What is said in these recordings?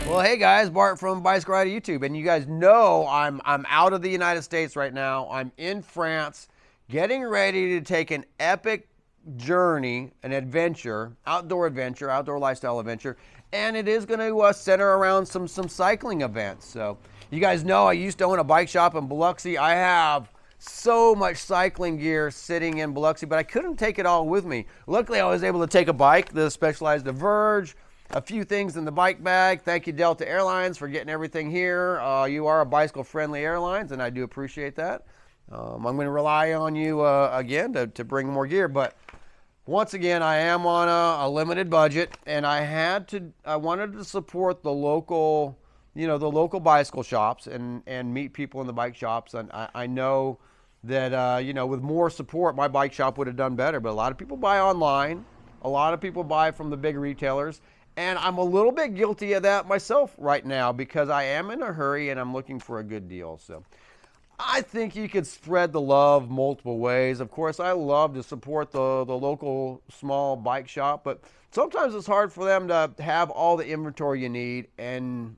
Well, hey guys, Bart from Bicycle Rider YouTube, and you guys know I'm out of the United States right now. I'm in France, getting ready to take an epic journey, an adventure, outdoor lifestyle adventure, and it is going to center around some cycling events. So you guys know I used to own a bike shop in Biloxi. I have so much cycling gear sitting in Biloxi, but I couldn't take it all with me. Luckily, I was able to take a bike, the Specialized Verge, a few things in the bike bag. Thank you, Delta Airlines, for getting everything here. You are a bicycle-friendly airlines, and I do appreciate that. I'm going to rely on you again to bring more gear, but once again, I am on a limited budget, and I wanted to support the local, the local bicycle shops and meet people in the bike shops. And I know that, with more support, my bike shop would have done better, but a lot of people buy online. A lot of people buy from the big retailers. And I'm a little bit guilty of that myself right now because I am in a hurry and I'm looking for a good deal. So I think you could spread the love multiple ways. Of course, I love to support the local small bike shop, but sometimes it's hard for them to have all the inventory you need. And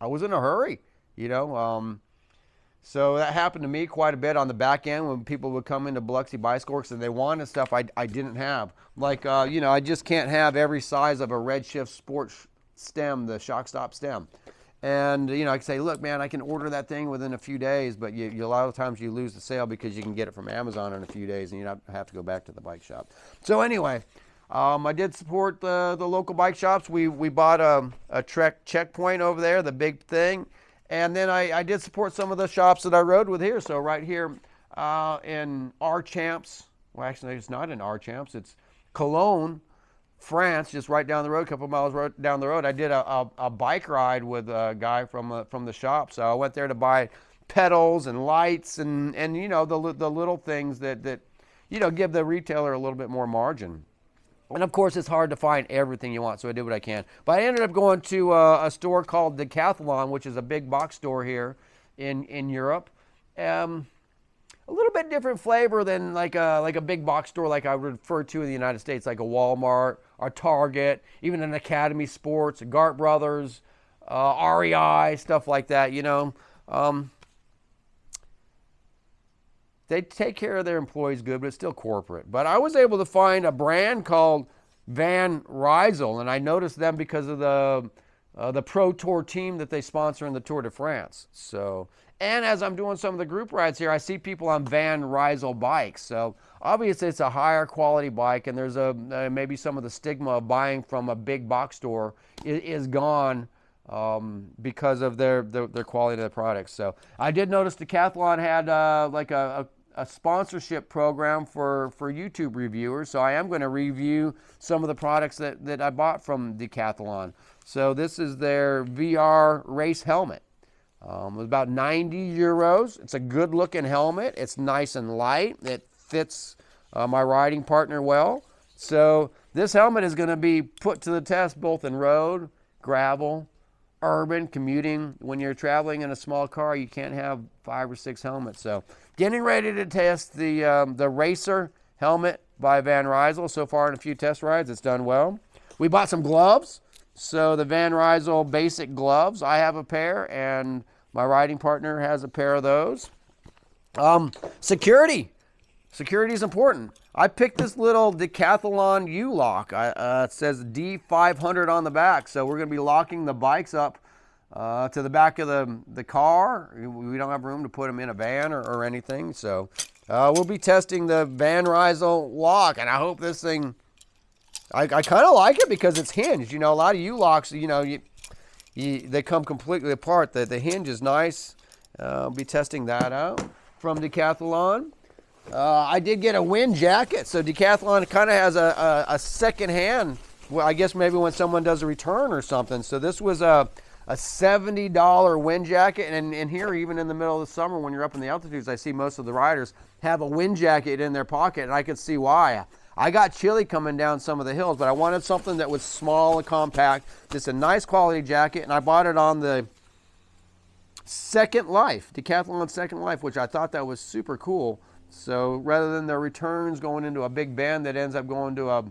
I was in a hurry, So that happened to me quite a bit on the back end when people would come into Biloxi Bicycle Works and they wanted stuff I didn't have. Like, I just can't have every size of a Redshift Sports stem, the shock stop stem. And, I can say, look, man, I can order that thing within a few days, but a lot of times you lose the sale because you can get it from Amazon in a few days and you don't have to go back to the bike shop. So anyway, I did support the local bike shops. We bought a Trek checkpoint over there, the big thing. And then I did support some of the shops that I rode with here. So right here in Archamps, well, actually, it's not in Archamps. It's Cologne, France, just right down the road, a couple miles down the road. I did a bike ride with a guy from the shop. So I went there to buy pedals and lights and the little things that give the retailer a little bit more margin. And of course, it's hard to find everything you want, so I did what I can. But I ended up going to a store called Decathlon, which is a big box store here in Europe. A little bit different flavor than like a big box store like I would refer to in the United States, like a Walmart, or Target, even an Academy Sports, a Gart Brothers, REI, stuff like that. They take care of their employees good, but it's still corporate. But I was able to find a brand called Van Rysel, and I noticed them because of the Pro Tour team that they sponsor in the Tour de France. So, and as I'm doing some of the group rides here, I see people on Van Rysel bikes. So obviously it's a higher quality bike, and there's maybe some of the stigma of buying from a big box store is gone because of their quality of their products. So I did notice Decathlon had like a sponsorship program for YouTube reviewers. So I am going to review some of the products that I bought from Decathlon. So this is their VR race helmet. It was about 90 euros. It's a good looking helmet. It's nice and light. It fits my riding partner well. So this helmet is going to be put to the test both in road, gravel, urban, commuting. When you're traveling in a small car, you can't have 5 or 6 helmets. So getting ready to test the Racer helmet by Van Rysel. So far in a few test rides, it's done well. We bought some gloves. So the Van Rysel basic gloves, I have a pair, and my riding partner has a pair of those. Security is important. I picked this little Decathlon U-lock. It says D500 on the back, so we're going to be locking the bikes up to the back of the car. We don't have room to put them in a van or anything, so we'll be testing the Van Rysel lock, and I hope this thing, I kind of like it because it's hinged. A lot of U-locks, they come completely apart. The hinge is nice. I'll be testing that out from Decathlon. I did get a wind jacket, so Decathlon kind of has a second hand. Well, I guess maybe when someone does a return or something. So this was a $70 wind jacket, and here, even in the middle of the summer when you're up in the altitudes, I see most of the riders have a wind jacket in their pocket, and I could see why. I got chilly coming down some of the hills, but I wanted something that was small and compact, just a nice quality jacket, and I bought it on the Second Life, Decathlon Second Life, which I thought that was super cool. So rather than their returns going into a big bin that ends up going to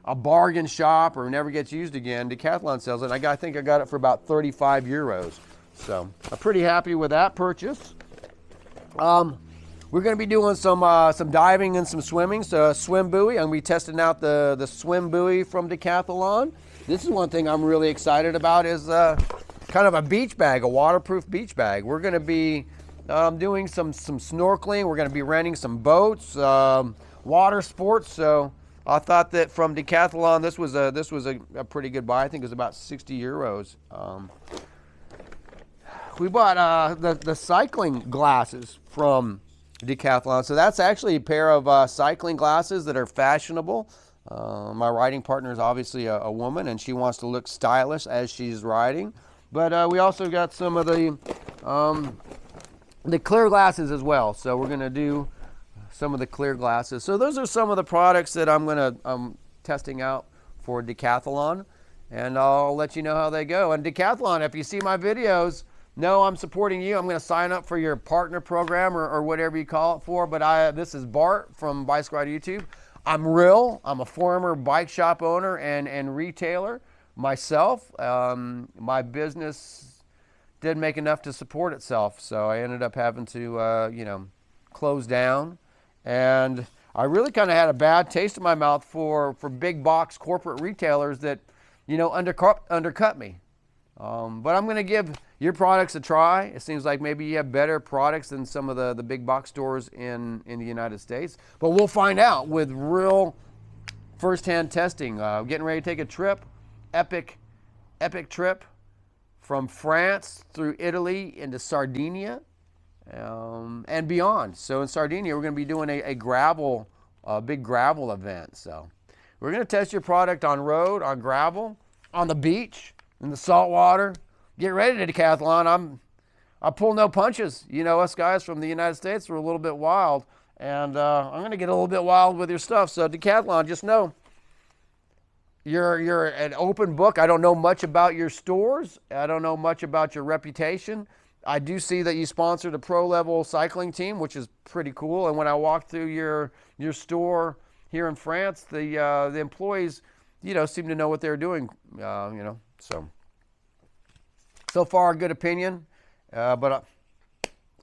a bargain shop or never gets used again, Decathlon sells it. I think I got it for about 35 euros. So I'm pretty happy with that purchase. We're going to be doing some diving and some swimming. So swim buoy. I'm going to be testing out the swim buoy from Decathlon. This is one thing I'm really excited about is kind of a beach bag, a waterproof beach bag. We're going to be doing some snorkeling. We're going to be renting some boats, water sports. So I thought that from Decathlon, this was a pretty good buy. I think it was about 60 euros. We bought the cycling glasses from Decathlon. So that's actually a pair of cycling glasses that are fashionable. My riding partner is obviously a woman, and she wants to look stylish as she's riding. But we also got some of the clear glasses as well. So we're going to do some of the clear glasses. So those are some of the products that I'm testing out for Decathlon, and I'll let you know how they go. And Decathlon, if you see my videos, no, I'm supporting you. I'm going to sign up for your partner program or whatever you call it for. But this is Bart from Bicycle Rider YouTube. I'm real. I'm a former bike shop owner and retailer myself. My business didn't make enough to support itself, so I ended up having to, close down. And I really kind of had a bad taste in my mouth for big box corporate retailers that, undercut me. But I'm going to give your products a try. It seems like maybe you have better products than some of the big box stores in the United States. But we'll find out with real firsthand testing. Getting ready to take a trip, epic trip from France through Italy into Sardinia and beyond. So in Sardinia, we're going to be doing a big gravel event. So we're going to test your product on road, on gravel, on the beach, in the salt water. Get ready to Decathlon. I pull no punches. Us guys from the United States are a little bit wild, and I'm going to get a little bit wild with your stuff. So Decathlon, just know you're an open book. I don't know much about your stores. I don't know much about your reputation. I do see that you sponsored a pro level cycling team, which is pretty cool. And when I walked through your store here in France, the employees, seem to know what they're doing. So far, a good opinion, but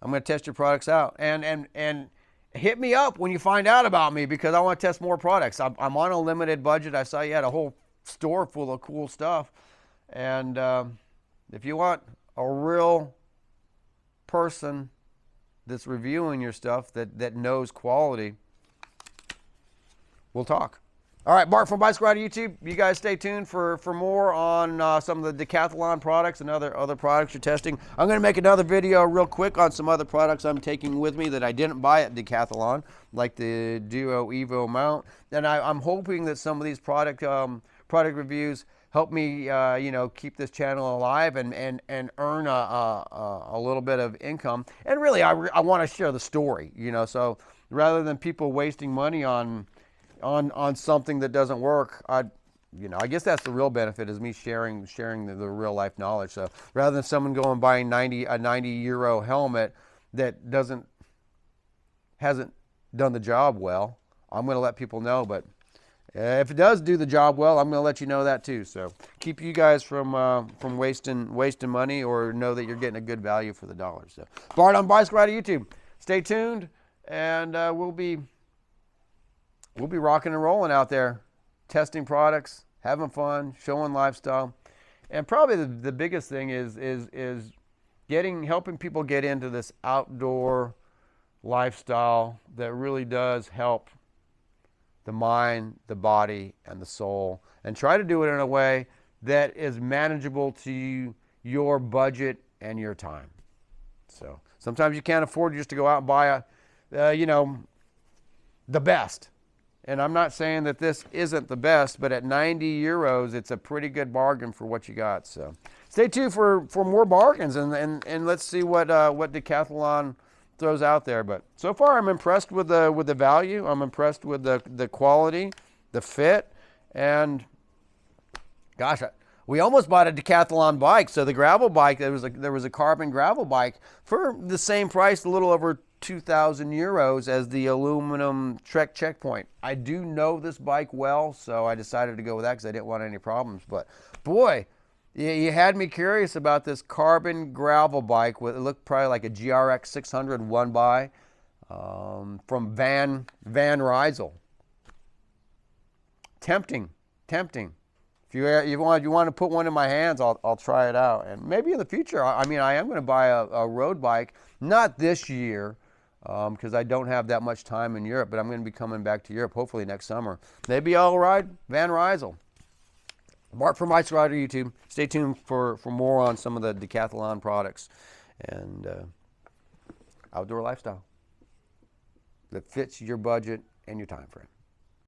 I'm going to test your products out. And hit me up when you find out about me, because I want to test more products. I'm on a limited budget. I saw you had a whole store full of cool stuff. And if you want a real person that's reviewing your stuff that knows quality, we'll talk. All right, Bart from Bicycle Rider YouTube. You guys stay tuned for more on some of the Decathlon products and other products you're testing. I'm going to make another video real quick on some other products I'm taking with me that I didn't buy at Decathlon, like the Duo Evo mount. And I'm hoping that some of these product reviews help me, keep this channel alive and earn a little bit of income. And really, I want to share the story, So rather than people wasting money on something that doesn't work, I guess that's the real benefit, is me sharing the real life knowledge. So rather than someone going and buying a 90 euro helmet that hasn't done the job well, I'm going to let people know. But if it does do the job well, I'm going to let you know that too. So keep you guys from wasting money, or know that you're getting a good value for the dollar. So Bart on Bicycle Rider YouTube. Stay tuned, and we'll be rocking and rolling out there, testing products, having fun, showing lifestyle. And probably the biggest thing is helping people get into this outdoor lifestyle that really does help the mind, the body, and the soul, and try to do it in a way that is manageable to your budget and your time. So sometimes you can't afford just to go out and buy the best. And I'm not saying that this isn't the best, but at 90 euros, it's a pretty good bargain for what you got. So stay tuned for more bargains, and let's see what Decathlon throws out there. But so far, I'm impressed with the value. I'm impressed with the quality, the fit, and gosh, we almost bought a Decathlon bike. So the gravel bike, there was a carbon gravel bike for the same price, a little over 2,000 euros as the aluminum Trek checkpoint. I do know this bike well, so I decided to go with that because I didn't want any problems. But boy, you had me curious about this carbon gravel bike. It looked probably like a GRX 600 one by from Van Rysel. Tempting. If you want to put one in my hands, I'll try it out. And maybe in the future, I mean, I am going to buy a road bike, not this year, because I don't have that much time in Europe, but I'm going to be coming back to Europe hopefully next summer. Maybe I'll ride Van Rysel. Mark from Rockrider YouTube. Stay tuned for more on some of the Decathlon products and outdoor lifestyle that fits your budget and your time frame.